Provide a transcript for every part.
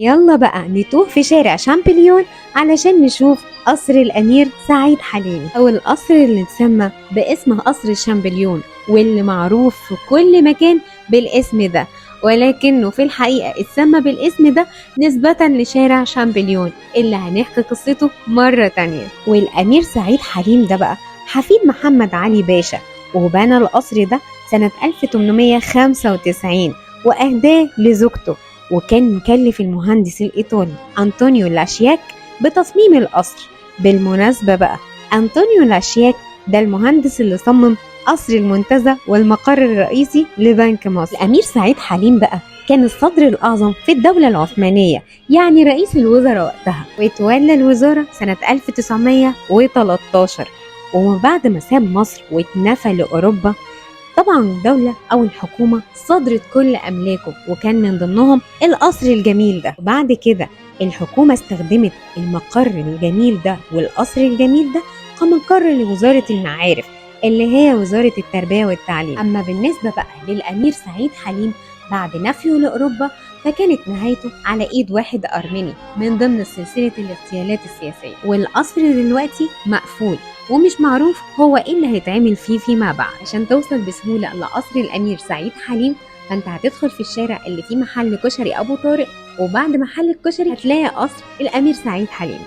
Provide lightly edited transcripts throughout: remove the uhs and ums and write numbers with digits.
يلا بقى نتوه في شارع شامبليون علشان نشوف قصر الأمير سعيد حليمي، أو القصر اللي اتسمى باسم قصر شامبليون واللي معروف في كل مكان بالاسم ده، ولكنه في الحقيقة اتسمى بالاسم ده نسبة لشارع شامبليون اللي هنحكي قصته مرة تانية. والأمير سعيد حليم ده بقى حفيد محمد علي باشا، وبنى القصر ده سنة 1895 وأهداه لزوجته، وكان مكلف المهندس الإيطالي أنطونيو لاشياك بتصميم القصر. بالمناسبة بقى أنطونيو لاشياك ده المهندس اللي صمم قصر المنتزه والمقر الرئيسي لبنك مصر. الأمير سعيد حليم بقى كان الصدر الأعظم في الدولة العثمانية، يعني رئيس الوزراء وقتها، وتولى الوزارة سنة 1913. ومن بعد ما ساب مصر واتنفى لأوروبا، طبعا الدولة أو الحكومة صدرت كل أملاكه، وكان من ضمنهم القصر الجميل ده. وبعد كده الحكومة استخدمت المقر الجميل ده والقصر الجميل ده كمقر لوزارة المعارف اللي هي وزارة التربية والتعليم. أما بالنسبة بقى للأمير سعيد حليم بعد نفيه لأوروبا، فكانت نهايته على ايد واحد ارميني من ضمن سلسله الاغتيالات السياسيه، والقصر دلوقتي مقفول ومش معروف هو ايه اللي هيتعمل فيه فيما بعد. عشان توصل بسهوله لقصر الامير سعيد حليم، فانت هتدخل في الشارع اللي فيه محل كشري ابو طارق، وبعد محل الكشري هتلاقي قصر الامير سعيد حليم.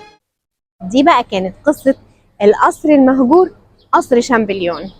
دي بقى كانت قصه القصر المهجور، قصر شامبليون.